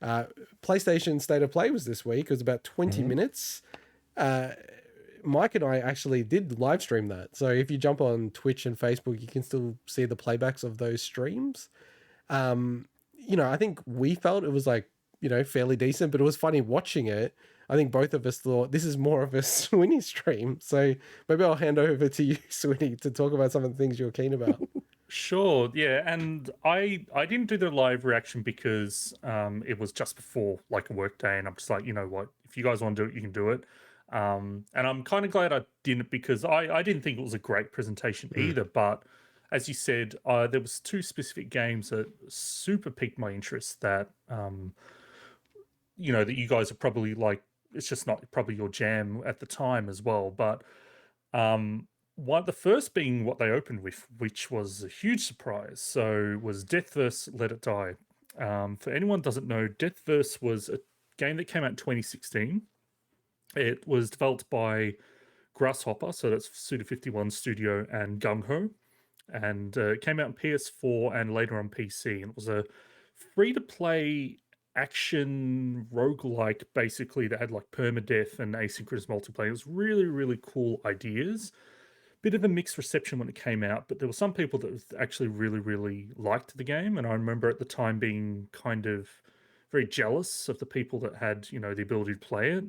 PlayStation State of Play was this week. It was about 20 minutes. Mike and I actually did live stream that. So if you jump on Twitch and Facebook, you can still see the playbacks of those streams. I think we felt it was like, fairly decent, but it was funny watching it. I think both of us thought this is more of a Swinny stream. So maybe I'll hand over to you, Swinny, to talk about some of the things you're keen about. Sure, yeah, and I didn't do the live reaction because it was just before like a work day, and I'm just like, you know what, if you guys want to do it, you can do it. And I'm kind of glad I didn't, because I didn't think it was a great presentation either. But as you said, there was two specific games that super piqued my interest that that you guys are probably like, it's just not probably your jam at the time as well. But the first being what they opened with, which was a huge surprise. So was Deathverse Let It Die. For anyone who doesn't know, Deathverse was a game that came out in 2016. It was developed by Grasshopper, so that's Suda51 Studio, and GungHo. And it came out on PS4 and later on PC. And it was a free-to-play action roguelike, basically, that had like permadeath and asynchronous multiplayer. It was really, really cool ideas. Bit of a mixed reception when it came out, but there were some people that actually really, really liked the game. And I remember at the time being kind of very jealous of the people that had, the ability to play it,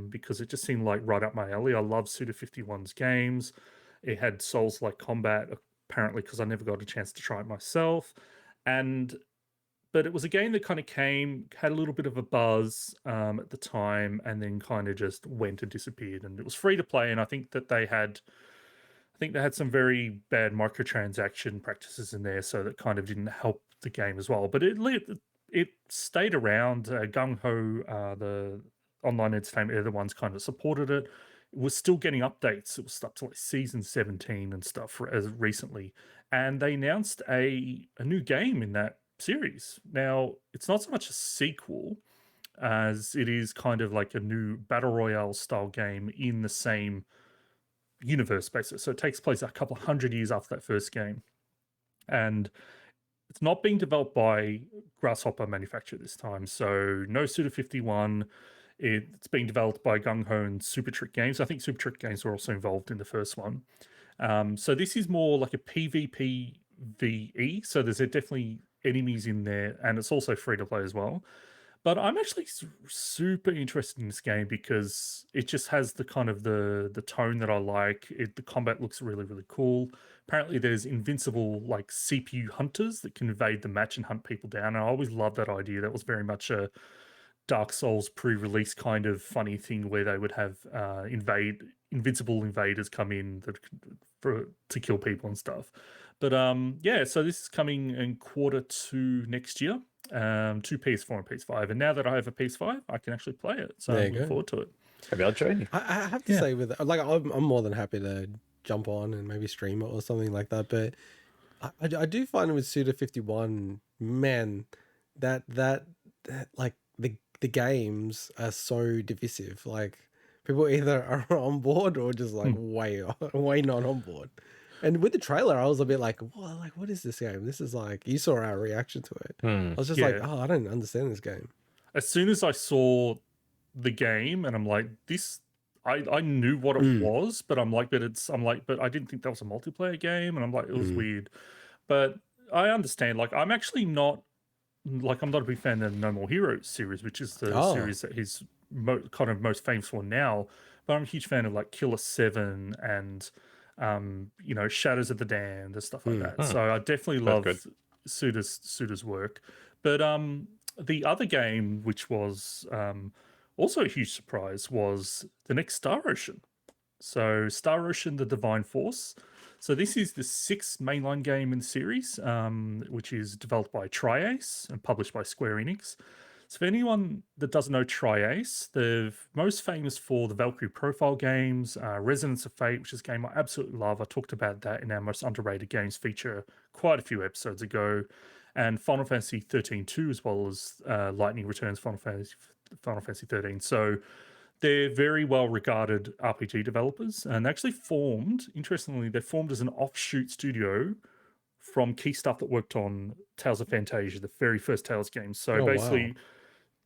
because it just seemed like right up my alley. I love Suda51's games. It had Souls-like combat, apparently, because I never got a chance to try it myself. But it was a game that kind of had a little bit of a buzz at the time, and then kind of just went and disappeared. And it was free to play, and I think they had some very bad microtransaction practices in there, so that kind of didn't help the game as well. But it stayed around. GungHo, the online entertainment, they're the ones kind of supported it. It was still getting updates. It was up to like season 17 and stuff as recently. And they announced a new game in that series. Now, it's not so much a sequel as it is kind of like a new battle royale style game in the same universe basis. So it takes place a couple of 100 years after that first game. And it's not being developed by Grasshopper manufacturer this time. So no Suda51. It's being developed by GungHo and Supertrick Games. I think Supertrick Games were also involved in the first one. So this is more like a PvPvE. So there's definitely enemies in there, and it's also free to play as well. But I'm actually super interested in this game because it just has the kind of the tone that I like. The combat looks really, really cool. Apparently there's invincible like CPU hunters that can invade the match and hunt people down. And I always loved that idea. That was very much a Dark Souls pre-release kind of funny thing where they would have invincible invaders come in to kill people and stuff. But so this is coming in Q2 next year. To PS4 and PS5, and now that I have a PS5, I can actually play it. So I'm looking forward to it. Maybe I'll join you. I have to say, I'm more than happy to jump on and maybe stream it or something like that. But I do find with Suda51, man, that like the games are so divisive. Like people either are on board or just like way not on board. And with the trailer, I was a bit like, what is this game? This is like, you saw our reaction to it. I was just like, I don't understand this game. As soon as I saw the game, and I'm like, I knew what it was, but but I didn't think that was a multiplayer game, and I'm like, it was weird. But I understand. Like, I'm actually not, I'm not a big fan of the No More Heroes series, which is the series that he's kind of most famous for now. But I'm a huge fan of like Killer 7 and Shadows of the Damned and stuff like that. So I definitely love Suda's work. But the other game, which was also a huge surprise, was the next Star Ocean. So Star Ocean: The Divine Force. So this is the 6th mainline game in the series, which is developed by Tri-Ace and published by Square Enix. So for anyone that doesn't know Tri-Ace, they're most famous for the Valkrie Profile games, Resonance of Fate, which is a game I absolutely love. I talked about that in our most underrated games feature quite a few episodes ago. And Final Fantasy XIII-2, as well as Lightning Returns Final Fantasy XIII. So they're very well-regarded RPG developers, and actually interestingly, they formed as an offshoot studio from key stuff that worked on Tales of Phantasia, the very first Tales game. So basically,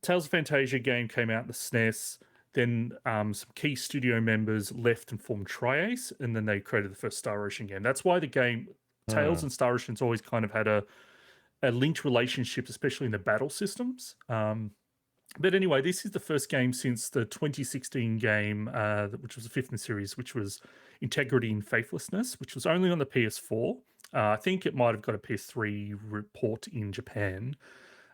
Tales of Fantasia game came out in the SNES. Then some key studio members left and formed Tri-Ace, and then they created the first Star Ocean game. That's why the game Tales and Star Ocean's always kind of had a linked relationship, especially in the battle systems. But anyway, this is the first game since the 2016 game, which was the fifth in the series, which was Integrity and Faithlessness, which was only on the PS4. I think it might have got a PS3 report in Japan.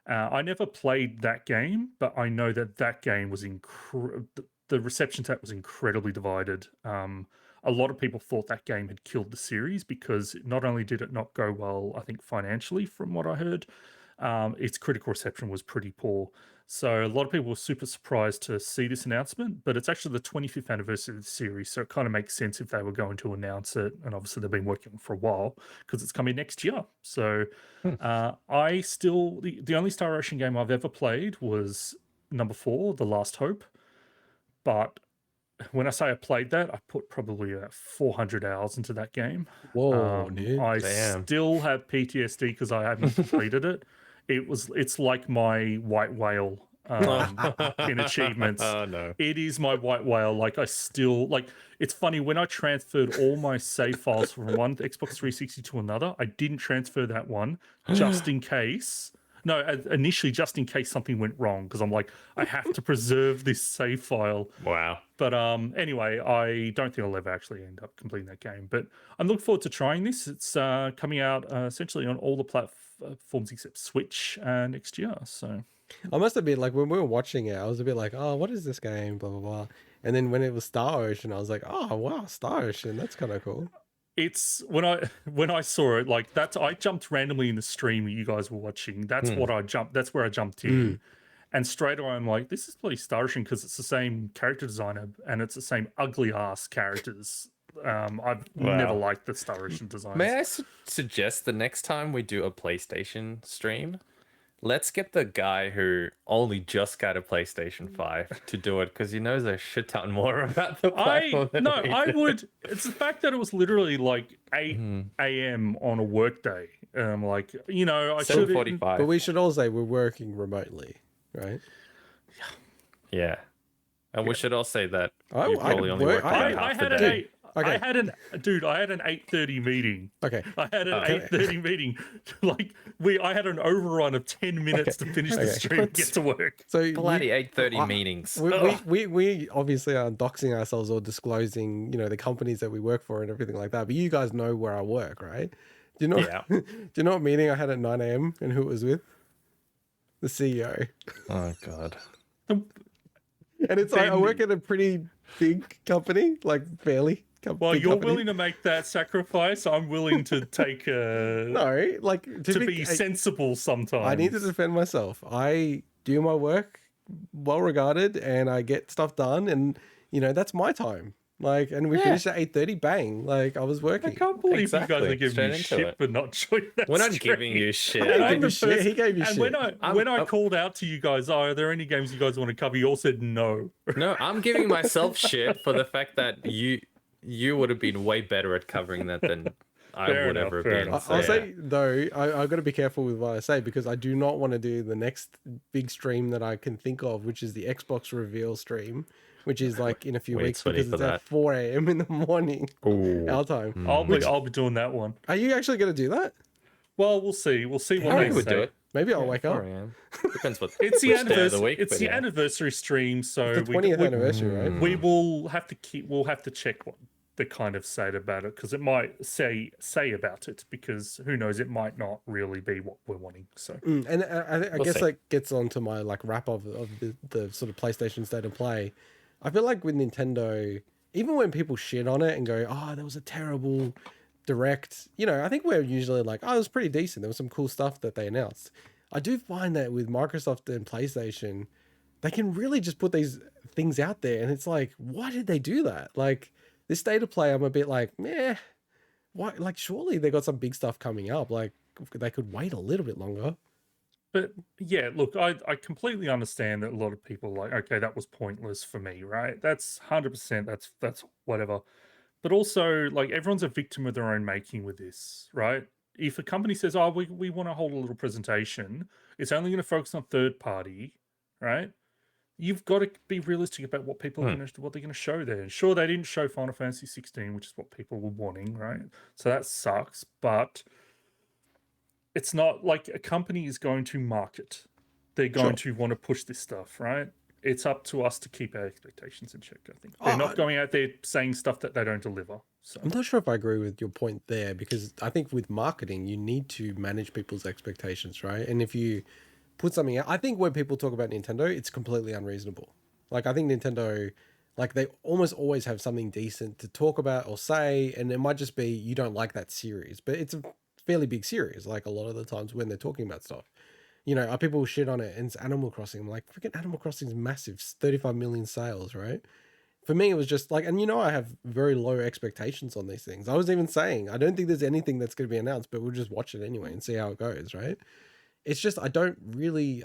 I never played that game, but I know that game was the reception to that was incredibly divided. A lot of people thought that game had killed the series because not only did it not go well, I think financially, from what I heard, its critical reception was pretty poor. So a lot of people were super surprised to see this announcement, but it's actually the 25th anniversary of the series, so it kind of makes sense if they were going to announce it. And obviously they've been working on it for a while because it's coming next year. So the only Star Ocean game I've ever played was number 4, The Last Hope. But when I say I played that, I put probably 400 hours into that game. Whoa, dude. I Damn. still have PTSD because I haven't completed it. It's like my white whale in achievements. Oh no. It is my white whale. Like I still it's funny when I transferred all my save files from one Xbox 360 to another, I didn't transfer that one just in case. No, initially just in case something went wrong, because I'm like, I have to preserve this save file. Wow. But anyway, I don't think I'll ever actually end up completing that game. But I'm looking forward to trying this. It's coming out essentially on all the platforms except Switch next year. So I must have been like, when we were watching it, I was a bit like, oh, what is this game? Blah, blah, blah. And then when it was Star Ocean, I was like, oh, wow, Star Ocean. That's kind of cool. it's when I saw it, like I jumped randomly in the stream you guys were watching. That's what I jumped. That's where I jumped in. And straight away, I'm like, this is bloody Star Ocean because it's the same character designer and it's the same ugly ass characters. I've never liked the Star Ocean designs. May I suggest the next time we do a PlayStation stream, let's get the guy who only just got a PlayStation 5 to do it because he knows a shit ton more about the platform than we do. would. It's the fact that it was literally like 8 a.m. on a work day. Like, you know, I should. 7:45. But we should all say we're working remotely, right? Yeah. And we should all say that I- you probably I only work- work I half had the an day. 8. Okay. I had an 8:30 meeting. Okay. I had an 8:30 meeting. Like I had an overrun of 10 minutes to finish the Okay. stream and get to work. So Bloody 8:30 meetings. we obviously aren't doxing ourselves or disclosing, you know, the companies that we work for and everything like that. But you guys know where I work, right? Do you know? Yeah. Do you know what meeting I had at 9 a.m. and who it was with? The CEO. Oh god. And it's like I work at a pretty big company, like fairly. Well, big you're company. willing to make that sacrifice. I'm willing to take No, like to be sensible sometimes. I need to defend myself. I do my work well regarded and I get stuff done, and you know that's my time. Like, and we finished at 8:30. Bang! Like I was working. I can't believe Exactly. you guys are giving Straight me into shit it. for not joining that We're not stream. giving you shit. He I'm gave the you shit. first- He gave you and shit. when I called out to you guys, are there any games you guys want to cover? You all said no. No, I'm giving myself shit for the fact that you would have been way better at covering that than I Fair would enough, ever have fair been. enough. I'll So, say though, I've got to be careful with what I say because I do not want to do the next big stream that I can think of, which is the Xbox reveal stream, which is like in a few Wait, weeks Swinny, because for it's that. at 4 a.m. in the morning, Ooh. our time. I'll be doing that one. Are you actually going to do that? Well, we'll see. We'll see what I they would say. do it. Maybe I'll wake up. 4 a.m. Depends what. It's the which day of the anniversary. week, It's but the yeah. anniversary stream, so The 20th anniversary, right? we will have to we'll have to check what they kind of say about it because it might say about it because who knows, it might not really be what we're wanting. So And I We'll guess see. that gets onto my like wrap of the sort of PlayStation State of Play. I feel like with Nintendo, even when people shit on it and go, "Oh, that was a terrible direct," you know, I think we're usually like, "Oh, it was pretty decent. There was some cool stuff that they announced." I do find that with Microsoft and PlayStation, they can really just put these things out there, and it's like, why did they do that? Like this State of Play, I'm a bit like, meh. Why? Like, surely they got some big stuff coming up. Like they could wait a little bit longer. But yeah, look, I completely understand that a lot of people are like, okay, that was pointless for me, right? That's 100%. That's whatever. But also, like, everyone's a victim of their own making with this, right? If a company says, oh, we want to hold a little presentation, it's only going to focus on third party, right? You've got to be realistic about what people are what they're going to show there. Sure, they didn't show Final Fantasy 16, which is what people were wanting, right? So that sucks, but it's not like a company is going to market. They're going to want to push this stuff, right? It's up to us to keep our expectations in check, I think. They're not going out there saying stuff that they don't deliver. So I'm not sure if I agree with your point there, because I think with marketing, you need to manage people's expectations, right? And if you put something out, I think when people talk about Nintendo, it's completely unreasonable. Like, I think Nintendo, like, they almost always have something decent to talk about or say, and it might just be you don't like that series, but it's a fairly big series, like a lot of the times when they're talking about stuff. You know, people shit on it, and it's Animal Crossing. I'm like, freaking Animal Crossing is massive, 35 million sales, right? For me, it was just like, and you know, I have very low expectations on these things. I was even saying, I don't think there's anything that's going to be announced, but we'll just watch it anyway and see how it goes, right? It's just, I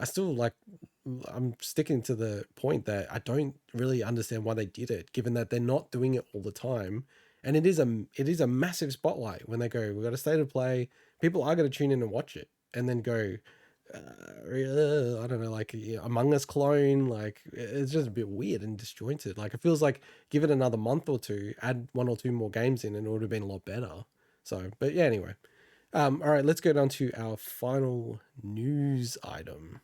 still like, I'm sticking to the point that I don't really understand why they did it, given that they're not doing it all the time. And it is a massive spotlight when they go, we've got a state of play. People are going to tune in and watch it and then go, I don't know, like, Among Us clone, like, it's just a bit weird and disjointed. Like, it feels like give it another month or two, add 1 or 2 more games in, and it would have been a lot better. So, but yeah, anyway. All right, let's go down to our final news item.